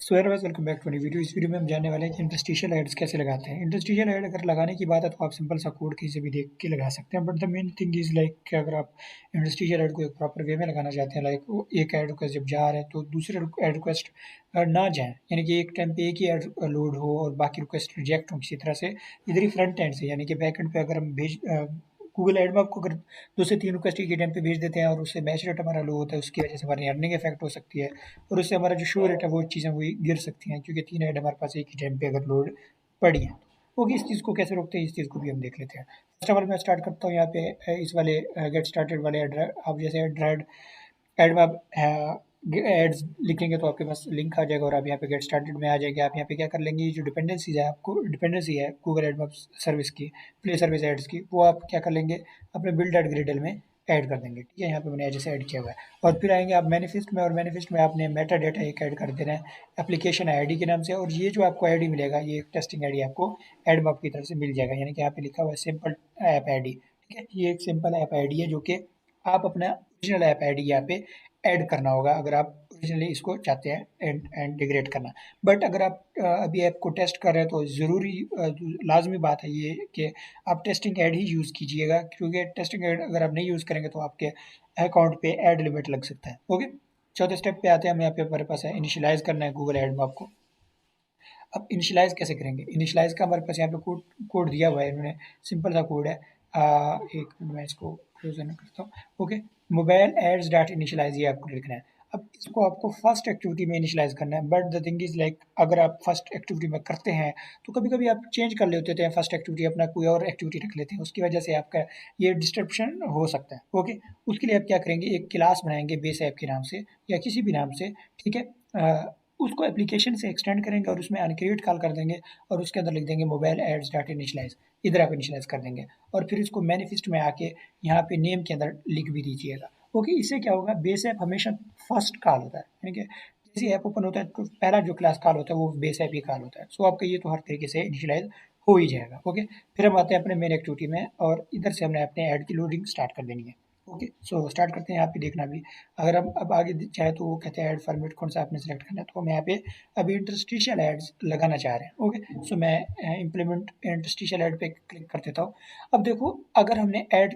So hello guys, welcome back to new video. इस video में हम जानने वाले हैं कि इंटरस्टिशियल एड्स कैसे लगाते हैं। इंटरस्टिशियल एड अगर लगाने की बात है तो आप सिंपल सा कोड कहीं से भी देख के लगा सकते हैं, but the main thing is like कि अगर आप इंटरस्टिशियल एड को एक प्रॉपर वे में लगाना चाहते हैं, लाइक एक एड रिक्वेस्ट जब जा रहा है तो दूसरे एड रिक्वेस्ट ना जाए, यानी कि एक टाइम पे एक ही एड लोड हो और बाकी रिक्वेस्ट रिजेक्ट हो किसी तरह से, इधर ही फ्रंट एंड से, यानी कि बैक एंड पे अगर हम गूगल एड में आपको अगर 2 से 3 रिक्वेस्ट एक ही टाइम पे भेज देते हैं और उससे बैच रेट हमारा लो होता है, उसकी वजह से हमारी अर्निंग इफेक्ट हो सकती है और उससे हमारा जो शो रेट है वो चीज़ें वही गिर सकती हैं, क्योंकि 3 ऐड हमारे पास एक ही टाइम पे अगर लोड पड़ी हैं। ओके, इस चीज़ को कैसे रोकते हैं, इस चीज़ को भी हम देख लेते हैं। फर्स्ट ऑफ ऑल मैं स्टार्ट करता हूँ यहाँ पे इस वाले गेट स्टार्टेड वाले एड। आप जैसे ऐड में आप एड्स लिखेंगे तो आपके पास लिंक आ जाएगा और आप यहाँ पे गेट स्टार्टेड में आ जाएंगे। आप यहाँ पे क्या कर लेंगे, ये जो डिपेंडेंसीज है, आपको डिपेंडेंसी है गूगल एड सर्विस की, प्ले सर्विस एड्स की, वो आप क्या कर लेंगे, अपने बिल्ड एड ग्रिडल में ऐड कर देंगे। ठीक है, यहाँ पे मैंने जैसे ऐड किया हुआ है। और फिर आएंगे आप मैनिफेस्ट में, और मैनिफेस्ट में आपने मेटा डेटा एक ऐड कर देना है एप्लीकेशन आईडी के नाम से, और ये जो आपको आईडी मिलेगा, ये एक टेस्टिंग आईडी आपको एडमॉब की तरफ से मिल जाएगा, यानी कि यहाँ पे लिखा हुआ है सिंपल ऐप आईडी। ठीक है, ये एक सिंपल ऐप आईडी है जो कि आप अपना ओरिजिनल ऐप आईडी यहाँ पे ऐड करना होगा अगर आप ओरिजिनली इसको चाहते हैं एंड इंटीग्रेट करना। बट अगर आप अभी ऐप को टेस्ट कर रहे हैं तो ज़रूरी लाजमी बात है ये कि आप टेस्टिंग ऐड ही यूज़ कीजिएगा, क्योंकि टेस्टिंग ऐड अगर आप नहीं यूज़ करेंगे तो आपके अकाउंट पे ऐड लिमिट लग सकता है। ओके, चौथे स्टेप पे आते हैं हम। यहाँ पे हमारे पास है इनिशियलाइज़ करना है गूगल ऐड में आपको। अब इनिशियलाइज़ कैसे करेंगे, इनिशियलाइज़ का हमारे पास यहाँ पे कोड कोड दिया हुआ है इन्होंने, सिंपल सा कोड है। एक मिनट मैं इसको क्लोज करता हूँ। Okay, mobile ads dot initialize ये आपको लिखना है। अब इसको आपको फर्स्ट एक्टिविटी में इनिशियलाइज करना है, but the thing is like अगर आप फर्स्ट एक्टिविटी में करते हैं तो कभी कभी आप चेंज कर लेते हैं, फर्स्ट एक्टिविटी अपना कोई और एक्टिविटी रख लेते हैं, उसकी वजह से आपका ये डिस्ट्रप्शन हो सकता है। ओके, उसके लिए आप क्या करेंगे, एक क्लास बनाएंगे बेस ऐप के नाम से या किसी भी नाम से। ठीक है, उसको एप्लीकेशन से एक्सटेंड करेंगे और उसमें अनक्रिएट कॉल कर देंगे और उसके अंदर लिख देंगे मोबाइल एड्स डॉट इनिशियलाइज, इधर आप इनिशियलाइज कर देंगे और फिर इसको मैनिफेस्ट में आके यहाँ पे नेम के अंदर लिख भी दीजिएगा। ओके, इससे क्या होगा, बेस ऐप हमेशा फर्स्ट कॉल होता है, यानी कि जैसे ऐप ओपन होता है तो पहला जो क्लास कॉल होता है वो बेस ऐप ही कॉल होता है। सो आपका ये तो हर तरीके से इनिशियलाइज हो ही जाएगा। ओके, फिर हम आते हैं अपने मेन एक्टिविटी में और इधर से हमने अपने ऐड की लोडिंग स्टार्ट कर देनी है। ओके, सो स्टार्ट करते हैं। यहाँ पे देखना भी, अगर हम अब आगे चाहे तो वो कहते हैं ऐड फॉर्मेट कौन सा आपने सेलेक्ट करना है, तो हम यहाँ पे अभी इंटरस्टिशियल एड्स लगाना चाह रहे हैं। ओके, सो मैं इम्प्लीमेंट इंटरस्टिशियल एड पे क्लिक कर देता हूँ। अब देखो, अगर हमने ऐड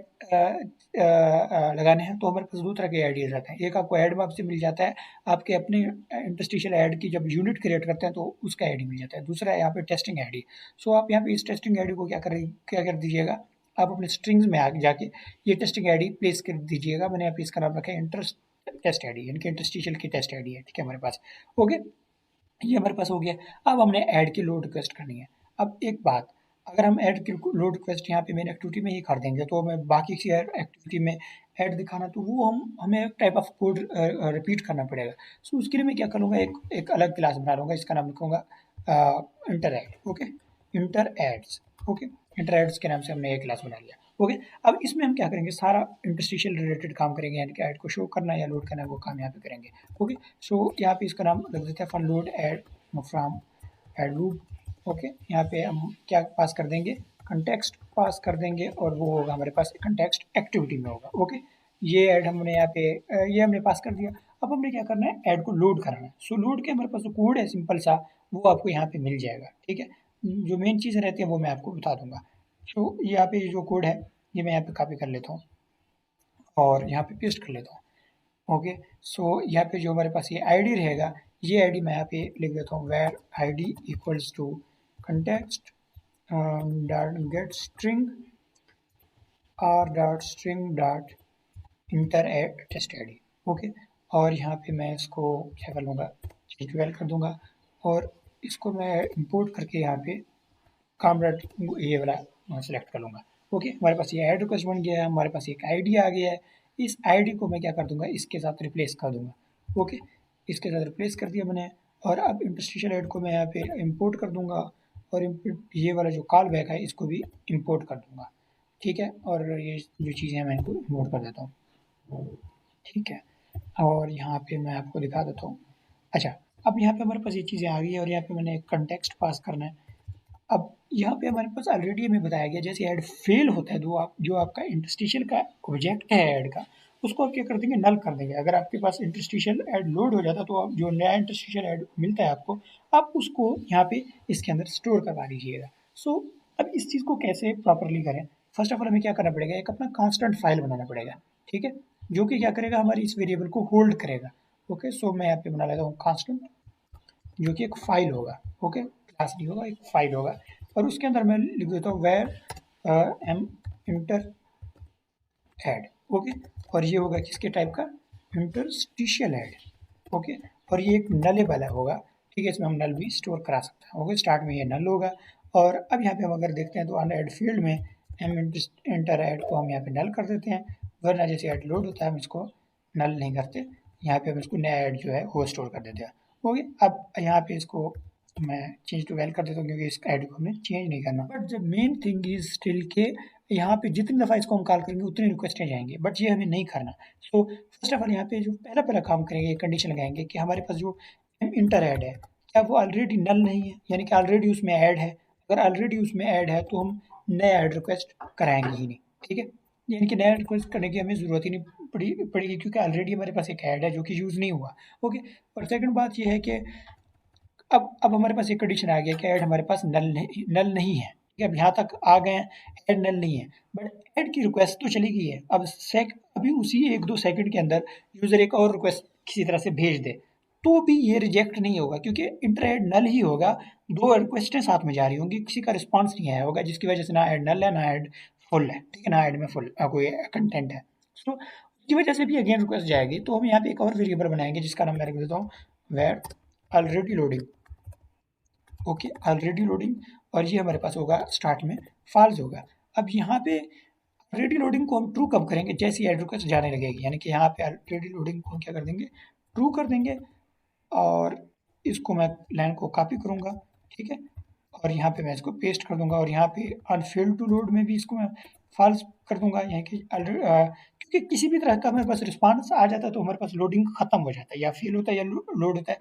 लगाने हैं तो हमारे पास दो तरह के आइडियाज आते हैं। एक आपको ऐड से मिल जाता है, आपके अपने इंटरस्टिशियल ऐड की जब यूनिट क्रिएट करते हैं तो उसका आईडी मिल जाता है। दूसरा है यहाँ पे टेस्टिंग आईडी। सो आप यहाँ पे इस टेस्टिंग आईडी को क्या कर दीजिएगा, आप अपने स्ट्रिंग्स में आगे जाके ये टेस्टिंग आईडी प्लेस कर दीजिएगा। मैंने यहाँ पे इसका नाम रखा है इंटरेस्ट टेस्ट आईडी, यानी कि इंटरस्टिशियल की टेस्ट आईडी है। ठीक है, हमारे पास। ओके, ये हमारे पास हो गया। अब हमने ऐड की लोड रिक्वेस्ट करनी है। अब एक बात, अगर हम ऐड की लोड रिक्वेस्ट यहाँ पे मेन एक्टिविटी में ही कर देंगे तो हमें बाकी किसी एक्टिविटी में ऐड दिखाना, तो वो हमें एक टाइप ऑफ कोड रिपीट करना पड़ेगा। सो उसके लिए मैं क्या करूँगा, एक अलग क्लास बना लूँगा, इसका नाम लिखूँगा inter ad. Okay, inter ads. Okay, inter ads के नाम से हमने एक क्लास बना लिया। ओके, अब इसमें हम क्या करेंगे, सारा इंटरस्टिशियल रिलेटेड काम करेंगे, यानी कि ऐड को शो करना या लोड करना है वो काम यहाँ पे करेंगे। ओके, सो यहाँ पे इसका नाम रख देते हैं for load add from add loop. Okay, यहाँ पे हम क्या पास कर देंगे, कंटेक्स्ट पास कर देंगे और वो होगा हमारे पास कंटेक्स्ट एक्टिविटी में होगा। ओके, ये ऐड हमने यहाँ पे ये हमने पास कर दिया। अब हमने क्या करना है, ऐड को लोड करना है। सो लोड के हमारे पास जो कोड है सिंपल सा, वो आपको यहाँ पे मिल जाएगा। ठीक है, जो मेन चीज़ें रहती हैं वो मैं आपको बता दूंगा। तो यहाँ पे जो कोड है ये मैं यहाँ पे कॉपी कर लेता हूँ और यहाँ पे पेस्ट कर लेता हूँ। ओके, सो यहाँ पे जो हमारे पास ये आईडी रहेगा, ये आईडी मैं यहाँ पे लिख देता हूँ, var id equals to context dot get string R dot string dot inter ad test id. Okay, और यहाँ पे मैं इसको क्या कर लूँगा, ट्वेल्व कर दूंगा और इसको मैं इंपोर्ट करके यहाँ पे काम डॉट ये वाला सेलेक्ट कर लूँगा। ओके, हमारे पास ये ऐड रिक्वेस्ट बन गया है, हमारे पास एक आईडी आ गया है। इस आईडी को मैं क्या कर दूंगा, इसके साथ रिप्लेस कर दूंगा। ओके, इसके साथ रिप्लेस कर दिया मैंने, और अब इंटरस्टिशियल ऐड को मैं यहाँ पे इंपोर्ट कर दूंगा और ये वाला जो कॉल बैक है इसको भी इंपोर्ट कर दूंगा। ठीक है, और ये जो चीज़ें हैं मैं इनको इंपोर्ट कर देता हूँ। ठीक है, और यहाँ पे मैं आपको दिखा देता हूँ। अच्छा, अब यहाँ पे हमारे पास ये चीज़ें आ गई है और यहाँ पे मैंने एक कंटेक्स्ट पास करना है। अब यहाँ पे हमारे पास ऑलरेडी हमें बताया गया, जैसे ऐड फेल होता है तो आप जो आपका इंटरस्टिशियल का ऑब्जेक्ट है ऐड का, उसको आप क्या कर देंगे, नल कर देंगे। अगर आपके पास इंटरस्टिशियल ऐड लोड हो जाता है तो आप जो नया इंटरस्टिशियल ऐड मिलता है आपको, आप उसको यहाँ पे इसके अंदर स्टोर करवा दीजिएगा। सो अब इस चीज़ को कैसे प्रॉपरली करें, फर्स्ट ऑफ ऑल हमें क्या करना पड़ेगा, एक अपना कांस्टेंट फाइल बनाना पड़ेगा, ठीक है, जो कि क्या करेगा, हमारी इस वेरिएबल को होल्ड करेगा। ओके, सो मैं यहाँ पे बना लेता हूँ कांस्टेंट, जो कि एक फाइल होगा। ओके, क्लास नहीं होगा, एक फाइल होगा, और उसके अंदर मैं लिख देता हूँ var M inter ad. Okay, और ये होगा किसके टाइप का, इंटरस्टिशियल ऐड। ओके, और ये एक नलेबल होगा, ठीक है, इसमें हम नल भी स्टोर करा सकते हैं। ओके, स्टार्ट में ये नल होगा, और अब यहाँ पे हम अगर देखते हैं तो अन ऐड फील्ड में एम इंटर ऐड को हम यहाँ पे नल कर देते हैं, वरना जैसे ऐड लोड होता है हम इसको नल नहीं करते, यहाँ पे हम इसको नया ऐड जो है वो स्टोर कर देते हैं। ओके, अब यहाँ पे इसको मैं चेंज टू वेल कर देता हूँ, क्योंकि इस ऐड को हमें चेंज नहीं करना। But the main thing is still के यहाँ पे जितनी दफ़ा इसको हम कॉल करेंगे उतनी रिक्वेस्टें जाएंगी, बट ये हमें नहीं करना। सो फर्स्ट ऑफ ऑल यहाँ पे जो पहला काम करेंगे, कंडीशन लगाएंगे कि हमारे पास जो इंटर ऐड है, क्या वो ऑलरेडी नल नहीं है, यानी कि ऑलरेडी उसमें ऐड है। अगर ऑलरेडी उसमें ऐड है तो हम नया ऐड रिक्वेस्ट कराएंगे ही नहीं, ठीक है, यानी कि नया रिक्वेस्ट करने की हमें ज़रूरत ही नहीं पड़ेगी, क्योंकि ऑलरेडी हमारे पास एक ऐड है जो कि यूज़ नहीं हुआ। ओके, और सेकंड बात ये है कि अब हमारे पास एक कंडीशन आ गया कि ऐड हमारे पास नल नहीं है, ठीक है, अब यहाँ तक आ गए हैं, ऐड नल नहीं है, बट ऐड की रिक्वेस्ट तो चली गई है। अब अभी उसी 1-2 सेकंड के अंदर यूज़र एक और रिक्वेस्ट किसी तरह से भेज दे, तो भी ये रिजेक्ट नहीं होगा, क्योंकि इंटर ऐड नल ही होगा, 2 रिक्वेस्टें साथ में जा रही होंगी, किसी का रिस्पॉन्स नहीं आया होगा, जिसकी वजह से ना ऐड नल है ना ऐड फुल है, ठीक है, ना ऐड में फुल कोई कंटेंट है। सो उसकी वजह से भी अगेन रिक्वेस्ट जाएगी, तो हम यहाँ पे एक और वेरिएबल बनाएंगे जिसका नाम मैं रख देता हूँ var already loading. Okay, already loading, और ये हमारे पास होगा स्टार्ट में फॉल्स होगा। अब यहाँ पे ऑलरेडी लोडिंग को हम ट्रू कब करेंगे, जैसे ही ऐड रिक्वेस्ट जाने लगेगी, यानी कि यहाँ पे ऑलरेडी लोडिंग को हम क्या कर देंगे, ट्रू कर देंगे, और इसको मैं लाइन को कॉपी करूँगा, ठीक है, और यहाँ पे मैं इसको पेस्ट कर दूंगा, और यहाँ पे अनफेल टू लोड में भी इसको मैं फॉल्स कर दूंगा, यानी कि क्योंकि किसी भी तरह का हमारे पास रिस्पॉन्स आ जाता है तो हमारे पास लोडिंग खत्म हो जाता है, या फेल होता है या लोड होता है,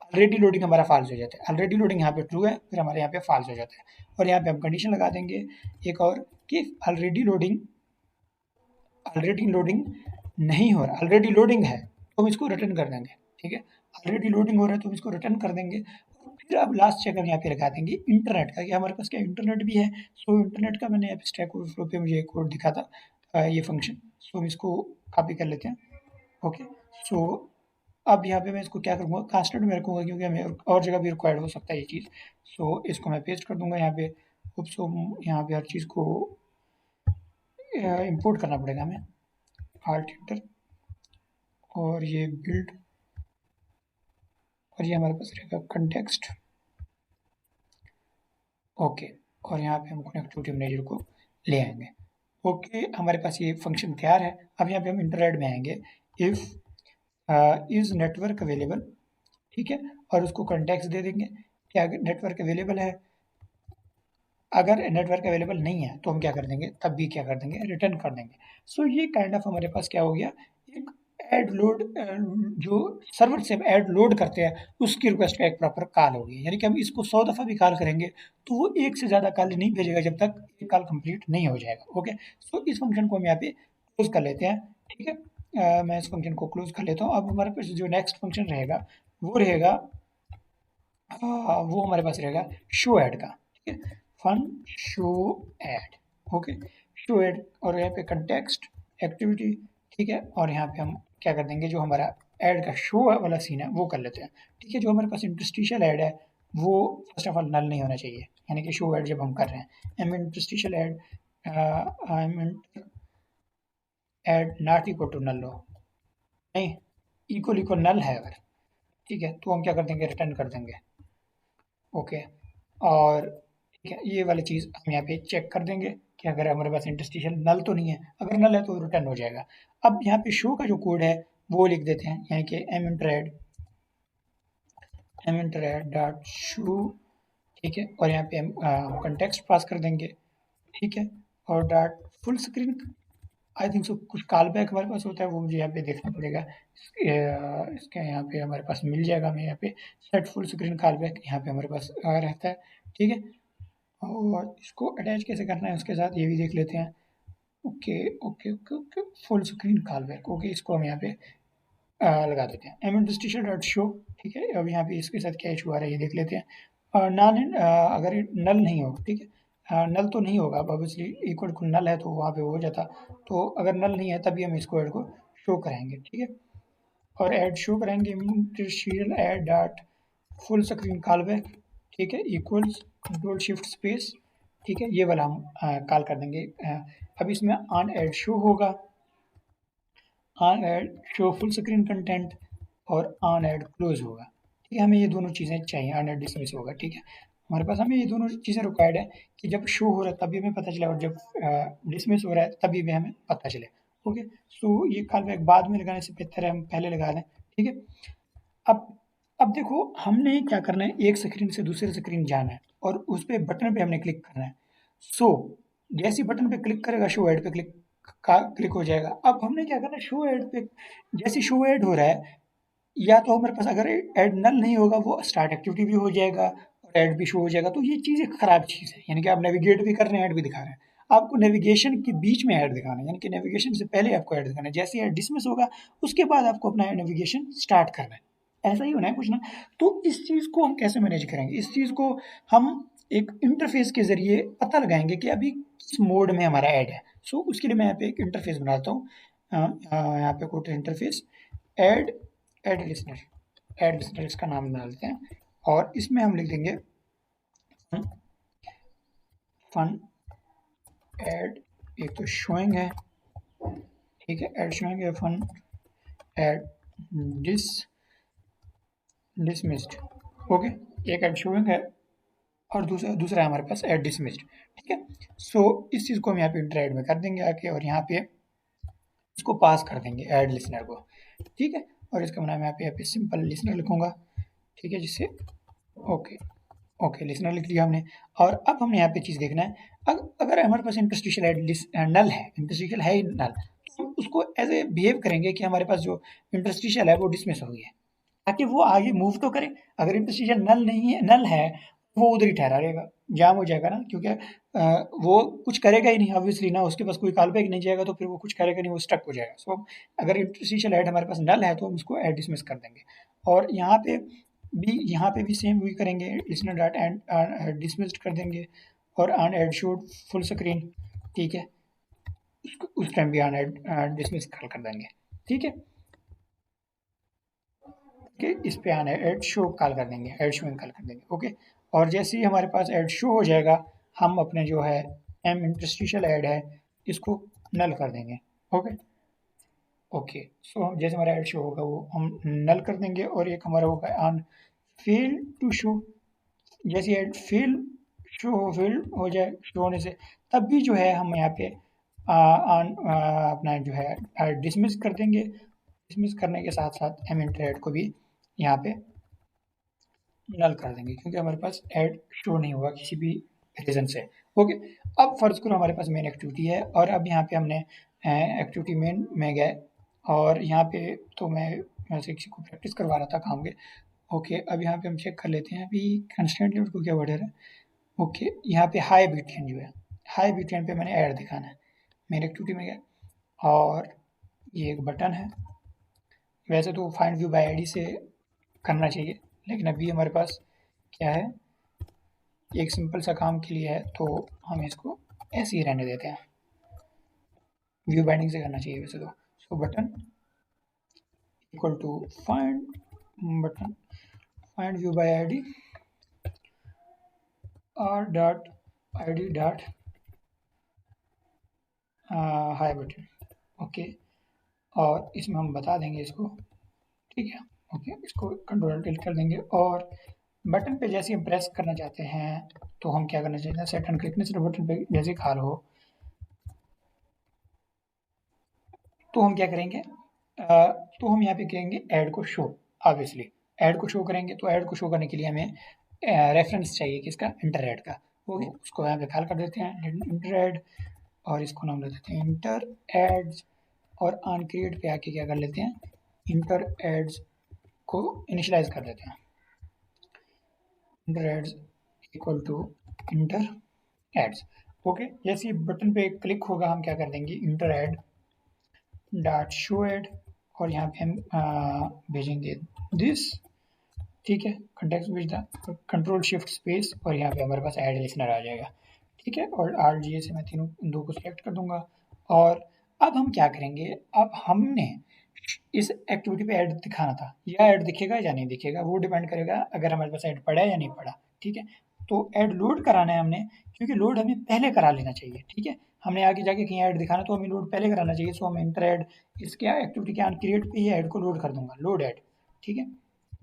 ऑलरेडी लोडिंग हमारा फॉल्स हो जाता है। ऑलरेडी लोडिंग यहाँ पे ट्रू है, फिर हमारे यहाँ पे फॉल्स हो जाता है, और यहाँ पे हम कंडीशन लगा देंगे एक और कि ऑलरेडी लोडिंग नहीं हो रहा, ऑलरेडी लोडिंग है तो हम इसको रिटर्न कर देंगे, ठीक है, ऑलरेडी लोडिंग हो रहा है तो हम इसको रिटर्न कर देंगे। फिर अब लास्ट चेक हम यहाँ पे लगा देंगे इंटरनेट का, कि हमारे पास क्या इंटरनेट भी है। सो इंटरनेट का मैंने यहाँ पे स्टैक ओवरफ्लो पे मुझे एक कोड दिखा था, ये फंक्शन, सो हम इसको कॉपी कर लेते हैं। ओके, सो अब यहाँ पे मैं इसको क्या करूँगा, कांस्टेंट में रखूँगा, क्योंकि हमें और जगह भी रिक्वायर्ड हो सकता है ये चीज़। सो इसको मैं पेस्ट कर दूँगा यहाँ पे। सो यहाँ पे हर चीज़ को इंपोर्ट करना पड़ेगा हमें, आल्ट इंटर, और ये बिल्ड, और ये हमारे पास रहेगा कंटेक्स्ट। ओके, और यहाँ पे हम कनेक्टिविटी मैनेजर को ले आएंगे। ओके, हमारे पास ये फंक्शन तैयार है। अब यहाँ पे हम इंटरनेट में आएंगे, इफ़ इज़ नेटवर्क अवेलेबल, ठीक है, और उसको कंटेक्स्ट दे देंगे कि अगर नेटवर्क अवेलेबल है। अगर नेटवर्क अवेलेबल नहीं है तो हम क्या कर देंगे, तब भी क्या कर देंगे, रिटर्न कर देंगे। सो ये काइंड ऑफ हमारे पास क्या हो गया, एक ऐड लोड, जो सर्वर से हम ऐड लोड करते हैं उसकी रिक्वेस्ट का एक प्रॉपर कॉल होगी, यानी कि हम इसको 100 दफ़ा भी कॉल करेंगे तो वो एक से ज़्यादा कॉल नहीं भेजेगा जब तक एक कॉल कंप्लीट नहीं हो जाएगा। ओके, सो इस फंक्शन को हम यहाँ पे क्लोज कर लेते हैं, ठीक है, मैं इस फंक्शन को क्लोज कर लेता हूँ। अब हमारे पास जो नेक्स्ट फंक्शन रहेगा वो रहेगा, वो हमारे पास रहेगा शो ऐड का, ठीक है, fun show ad. Okay, show ad, और यहाँ पे कंटेक्स्ट एक्टिविटी, ठीक है, और यहाँ पे हम क्या कर देंगे, जो हमारा ऐड का शो वाला सीन है वो कर लेते हैं, ठीक है। जो हमारे पास इंटरस्टिशियल ऐड है वो फर्स्ट ऑफ ऑल नल नहीं होना चाहिए, यानी कि शो ऐड जब हम कर रहे हैं, M interstitial ad M ad not equal to null हो, नहीं, इक्वल नल है अगर, ठीक है, तो हम क्या कर देंगे, रिटर्न कर देंगे। ओके, और ठीक है, ये वाली चीज़ हम यहाँ पे चेक कर देंगे कि अगर हमारे पास इंटरस्टिशियल नल तो नहीं है, अगर नल है तो रिटर्न हो जाएगा। अब यहाँ पे शो का जो कोड है वो लिख देते हैं, यानी कि एम इंटरेड डॉट शो, ठीक है, और यहाँ पे हम कंटेक्स्ट पास कर देंगे, ठीक है, और dot full screen, I think so कुछ कॉल बैक हमारे पास होता है, वो मुझे यहाँ पे देखना पड़ेगा। इसके यहाँ पे हमारे पास मिल जाएगा, हमें यहाँ पे set full screen call back यहाँ पे हमारे पास रहता है, ठीक है, और इसको अटैच कैसे करना है उसके साथ ये भी देख लेते हैं। Okay okay okay okay, full screen call back. Okay, इसको हम यहाँ पे लगा देते हैं एम इंटरस्टिशियल डॉट शो। ठीक है, अब यहाँ पे इसके साथ क्या इशू आ रहा है ये देख लेते हैं। नॉन अगर नल नहीं हो, ठीक है, नल तो नहीं होगा, अब ऑब्वियसली इक्वल टू नल है तो वहाँ पे हो जाता। तो अगर नल नहीं है तभी हम इसको ऐड को शो कराएंगे। ठीक है, और ऐड शो कराएंगे interstitial add dot full screen call back. ठीक है, इक्वल्स कंट्रोल शिफ्ट स्पेस। ठीक है, ये वाला हम कॉल कर देंगे। अब इसमें ऑन ऐड शो होगा, on add show full screen content, और ऑन ऐड क्लोज होगा। ठीक है, हमें ये दोनों चीज़ें चाहिए, ऑन ऐड डिसमिस होगा। ठीक है, हमारे पास हमें ये दोनों चीज़ें रिक्वायर्ड है कि जब शो हो रहा है तभी हमें पता चले, और जब डिसमिस हो रहा है तभी भी हमें पता चले। ओके, सो ये कॉल बैक बाद में लगाने से बेहतर है हम पहले लगा लें। ठीक है, अब अब देखो हमने क्या करना है, एक स्क्रीन से दूसरे स्क्रीन जाना है और उस पे बटन पे हमने क्लिक करना है। सो जैसे ही बटन पे क्लिक करेगा शो ऐड पे क्लिक हो जाएगा। अब हमने क्या करना है, शो ऐड पे जैसे शो ऐड हो रहा है, या तो हमारे पास अगर ऐड नल नहीं होगा वो स्टार्ट एक्टिविटी भी हो जाएगा और ऐड भी शो हो जाएगा। तो ये चीज़ एक खराब चीज़ है, यानी कि आप नेविगेट भी कर रहे हैं, ऐड भी दिखा रहे हैं। आपको नेविगेशन के बीच में ऐड दिखाना है, यानी कि नेविगेशन से पहले आपको ऐड दिखाना है। जैसे ऐड डिसमिस होगा उसके बाद आपको अपना नेविगेशन स्टार्ट करना है। ऐसा ही होना है कुछ ना। तो इस चीज़ को हम कैसे मैनेज करेंगे, इस चीज़ को हम एक इंटरफेस के ज़रिए पता लगाएंगे कि अभी किस मोड में हमारा ऐड है। सो उसके लिए मैं यहाँ पे एक इंटरफेस बनाता हूँ। यहाँ पे code interface add add listener, add listener इसका नाम डालते हैं, और इसमें हम लिख देंगे फन ऐड। एक तो शोइंग है, ठीक है, ऐड शोइंग है, fun ad dis dismissed. Okay, एक ऐड शोइंग है और दूसरा दूसरा है हमारे पास ऐड डिसमिस्ड। ठीक है, सो इस चीज़ को हम यहाँ पे इंटर ऐड में कर देंगे आके, और यहाँ पे इसको पास कर देंगे ऐड लिसनर को। ठीक है, और इसका नाम यहाँ पे सिंपल लिसनर लिखूंगा। ठीक है, जिससे ओके ओके लिसनर लिख लिया हमने। और अब हमने यहाँ पे चीज़ देखना है, अगर हमारे पास इंटरस्टिशियल नल है, इंटरस्टिशियल है ही नल, तो हम उसको एज ए बिहेव करेंगे कि हमारे पास जो इंटरस्टिशियल है वो डिसमिस हो गया है, ताकि वो आगे मूव तो करे। अगर इंटरस्टिशियल नल नहीं है, नल है, वो उधर ही ठहरा रहेगा, जाम हो जाएगा ना, क्योंकि वो कुछ करेगा ही नहीं ऑब्वियसली ना, उसके पास कोई कॉल बैक नहीं जाएगा तो फिर वो कुछ करेगा नहीं, वो स्टक हो जाएगा। सो अगर इंटरस्टिशियल ऐड हमारे पास नल है तो हम उसको ऐड डिसमिस कर देंगे। और यहाँ पे भी सेम वही करेंगे, लिसनर डॉट एंड डिसमिस्ड कर देंगे, और on add showed full screen. ठीक है, उस टाइम भी ऑन ऐड डिसमिस कर देंगे। ठीक है, ओके, इस पे आना है ऐड शो कॉल कर देंगे, ऐड शोइंग कॉल कर देंगे। ओके, और जैसे ही हमारे पास ऐड शो हो जाएगा, हम अपने जो है एम इंटरस्टिशियल ऐड है इसको नल कर देंगे। ओके ओके, सो जैसे हमारा ऐड शो होगा वो हम नल कर देंगे, और एक हमारा होगा ऑन फेल टू शो। जैसे ऐड फेल हो जाए, शो होने से तब भी जो है हम यहाँ पे ऑन अपना जो है डिसमिस कर देंगे। डिसमिस करने के साथ साथ एम इंटर ऐड को भी यहाँ पे नल कर देंगे, क्योंकि हमारे पास ऐड शो नहीं हुआ किसी भी रीज़न से। ओके, अब फ़र्ज़ करो हमारे पास मेन एक्टिविटी है, और अब यहाँ पे हमने एक्टिविटी मेन में गए, और यहाँ पे तो मैं वैसे किसी को प्रैक्टिस करवा रहा था काम के। ओके, अब यहाँ पे हम चेक कर लेते हैं अभी कंस्ट्रेंट लिमिट को क्या ऑर्डर है। ओके, यहाँ पे हाई बीटीएन जो है, हाई बीटीएन पे मैंने ऐड दिखाना है, मेन एक्टिविटी में गया, और ये एक बटन है। वैसे तो फाइंड व्यू बाय आईडी से करना चाहिए, लेकिन अभी हमारे पास क्या है, एक सिंपल सा काम के लिए है, तो हम इसको ऐसे ही रहने देते हैं। व्यू बाइंडिंग से करना चाहिए वैसे तो। So button equal to find button find view by ID और dot ID dot hi button. Okay, और इसमें हम बता देंगे इसको। ठीक है, ओके, इसको कंट्रोल टिल्ट कर देंगे, और बटन पे जैसे हम प्रेस करना चाहते हैं तो हम क्या करना चाहते हैं, सेट एंड क्लिकनेस बटन पे जैसे खाल हो तो हम क्या करेंगे, तो हम यहाँ पे करेंगे ऐड को शो। ऑब्वियसली ऐड को शो करेंगे, तो ऐड को शो करने के लिए हमें रेफरेंस चाहिए किसका, इंटर ऐड का। ओके, उसको यहाँ पे खाल कर देते हैं इंटर ऐड, और इसको नाम दे देते हैं इंटर एड्स, और ऑन क्रिएट पे आके क्या कर लेते हैं, इंटर एड्स को इनिशियलाइज कर देते हैं। Inter ads equal to inter ads. Okay, जैसे ही बटन पे क्लिक होगा हम क्या कर देंगे, inter add dot show ad, और यहाँ पे हम भेजेंगे दिस, ठीक है, कंटेक्स्ट भेज दा, कंट्रोल शिफ्ट स्पेस, और यहाँ पे हमारे पास ऐड लिसनर आ जाएगा, ठीक है, और आर जी ए से मैं तीनों दो को सिलेक्ट कर दूंगा। और अब हम क्या करेंगे, अब हमने इस एक्टिविटी पे ऐड दिखाना था, या ऐड दिखेगा या नहीं दिखेगा वो डिपेंड करेगा अगर हमारे पास ऐड पड़ा है या नहीं पड़ा, ठीक है। तो ऐड लोड कराना है हमने, क्योंकि लोड हमें पहले करा लेना चाहिए, ठीक है, हमने आगे जाके कहीं ऐड दिखाना तो हमें लोड पहले कराना चाहिए। सो हम इंटर ऐड इसके एक्टिविटी के ऑन क्रिएट पे ही ऐड को लोड कर दूंगा, लोड ऐड, ठीक है,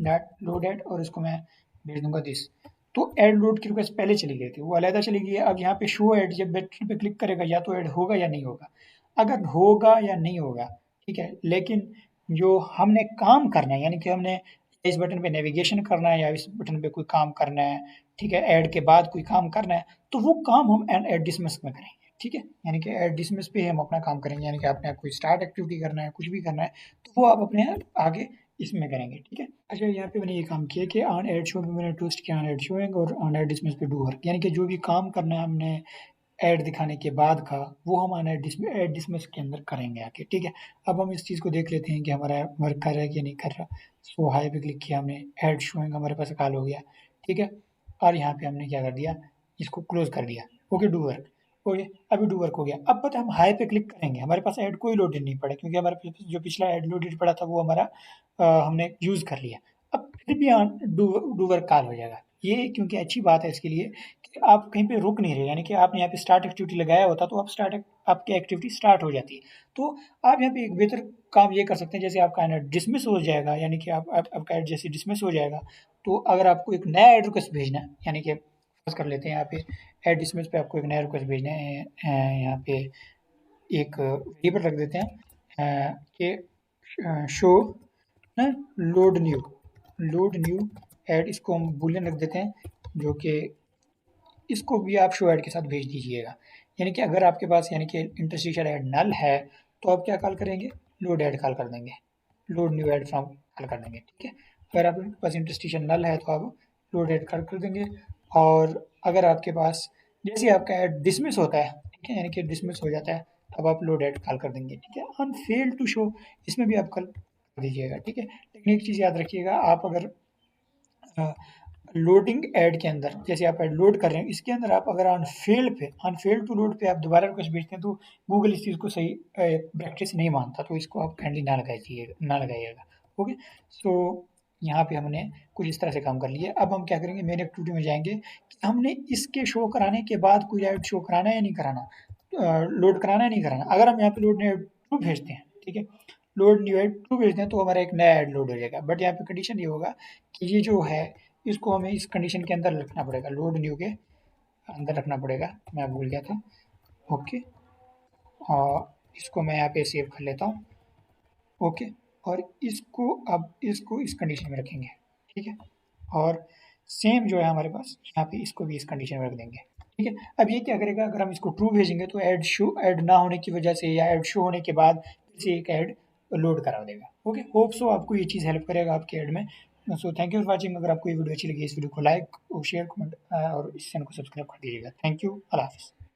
डॉट लोड ऐड, और इसको मैं भेज दूंगा दिस। तो ऐड लोड की रिक्वेस्ट पहले चली गई थी, वो अलहदा चली गई है। अब यहाँ पे शो ऐड जब बटन पे क्लिक करेगा या तो ऐड होगा या नहीं होगा, अगर होगा या नहीं होगा, ठीक है, लेकिन जो हमने काम करना है, यानी कि हमने इस बटन पे नेविगेशन करना है या इस बटन पे कोई काम करना है, ठीक है, ऐड के बाद कोई काम करना है, तो वो काम हम ऐड डिसमिस में करेंगे, ठीक है, यानी कि ऐड डिसमिस पे ही हम अपना काम करेंगे, यानी कि आपने कोई स्टार्ट एक्टिविटी करना है, कुछ भी करना है, तो वो आप अपने आगे इसमें करेंगे, ठीक है। अच्छा, यहाँ पे मैंने ये काम किया कि ऑन एड शो पे मैंने ट्विस्ट किया ऑन एड शोइंग, और ऑन एड डिसमिस पे डू वर्क, यानी कि जो भी काम करना है हमने ऐड दिखाने के बाद का, वो हम ऑन ऐड डिसमिस के अंदर करेंगे आके, ठीक है। अब हम इस चीज़ को देख लेते हैं कि हमारा वर्क कर रहा है कि नहीं कर रहा। सो हाई पे क्लिक किया हमने, ऐड शोइंग हमारे पास कॉल हो गया, ठीक है, और यहाँ पे हमने क्या कर दिया, इसको क्लोज कर दिया, ओके, डू वर्क, ओके, अभी डू वर्क हो गया। अब पता है हम हाई पे क्लिक करेंगे, हमारे पास ऐड कोई लोडेड नहीं पड़ा, क्योंकि हमारे पास जो पिछला ऐड लोडेड पड़ा था वो हमारा हमने यूज़ कर लिया। अब फिर भी डू वर्क कॉल हो जाएगा, ये क्योंकि अच्छी बात है इसके लिए कि आप कहीं पे रुक नहीं रहे, यानी कि आपने यहाँ पे स्टार्ट एक्टिविटी लगाया होता तो आप स्टार्ट आपकी एक्टिविटी स्टार्ट हो जाती है। तो आप यहाँ पे एक बेहतर काम ये कर सकते हैं, जैसे आपका ऐड डिसमिस हो जाएगा, यानी कि आपका ऐड जैसे डिसमिस हो जाएगा, तो अगर आपको एक नया ऐड रिक्वेस्ट भेजना है, यानी कि फर्ज कर लेते हैं यहाँ पे ऐड डिसमिस पे आपको एक नया रिक्वेस्ट भेजना है, यहाँ पे एक वेरिएबल रख देते हैं कि शो ना लोड न्यू ऐड, इसको हम बूलियन रख देते हैं, जो कि इसको भी आप शो ऐड के साथ भेज दीजिएगा। यानी कि अगर आपके पास यानी कि इंटरस्टिशियल ऐड नल है, तो आप क्या कॉल करेंगे, लोड ऐड कॉल कर देंगे, load new add from call कर देंगे, ठीक है। अगर आपके पास इंटरस्टिशियल नल है तो आप लोड ऐड कॉल कर देंगे। और अगर आपके पास जैसे ही आपका ऐड डिसमिस होता है, ठीक है, यानी कि डिसमिस हो जाता है, तब आप लोड ऐड कॉल कर देंगे, ठीक है। ऑन फेल टू शो, इसमें भी आप कॉल कर दीजिएगा, ठीक है। लेकिन एक चीज़ याद रखिएगा, आप अगर लोडिंग ऐड के अंदर जैसे आप ऐड लोड कर रहे हैं, इसके अंदर आप अगर ऑन फेल टू लोड पे आप दोबारा रिक्वेस्ट भेजते हैं, तो गूगल इस चीज़ को सही प्रैक्टिस नहीं मानता, तो इसको आप काइंडली ना लगाइएगा, ओके। सो यहाँ पे हमने कुछ इस तरह से काम कर लिया। अब हम क्या करेंगे, मेन एक्टिविटी में जाएंगे कि हमने इसके शो कराने के बाद कोई ऐड शो कराना है या नहीं कराना, लोड कराना है नहीं कराना। अगर हम यहाँ पे लोड न्यू ऐड ट्रू भेजते हैं, ठीक है, लोड न्यू ऐड ट्रू भेजते हैं, तो हमारा एक नया ऐड लोड हो जाएगा। बट यहाँ पे कंडीशन ये होगा कि ये जो है, इसको हमें इस कंडीशन के अंदर रखना पड़ेगा, लोड न्यू के अंदर रखना पड़ेगा, मैं भूल गया था, ओके। और इसको मैं यहाँ पे सेव कर लेता हूँ, ओके। और इसको अब इसको इस कंडीशन में रखेंगे, ठीक है। और सेम जो है हमारे पास यहाँ पे, इसको भी इस कंडीशन में रख देंगे, ठीक है। अब ये क्या करेगा, अगर हम इसको ट्रू भेजेंगे तो ऐड ना होने की वजह से या ऐड शो होने के बाद फिर से एक ऐड लोड करा देगा, ओके। होप सो आपको ये चीज़ हेल्प करेगा आपके ऐड में। So thank you for watching. अगर आपको ये वीडियो अच्छी लगी, इस वीडियो को लाइक और शेयर, कमेंट और इस चैनल को सब्सक्राइब कर दीजिएगा। थैंक यू, अल्लाह हाफिज़।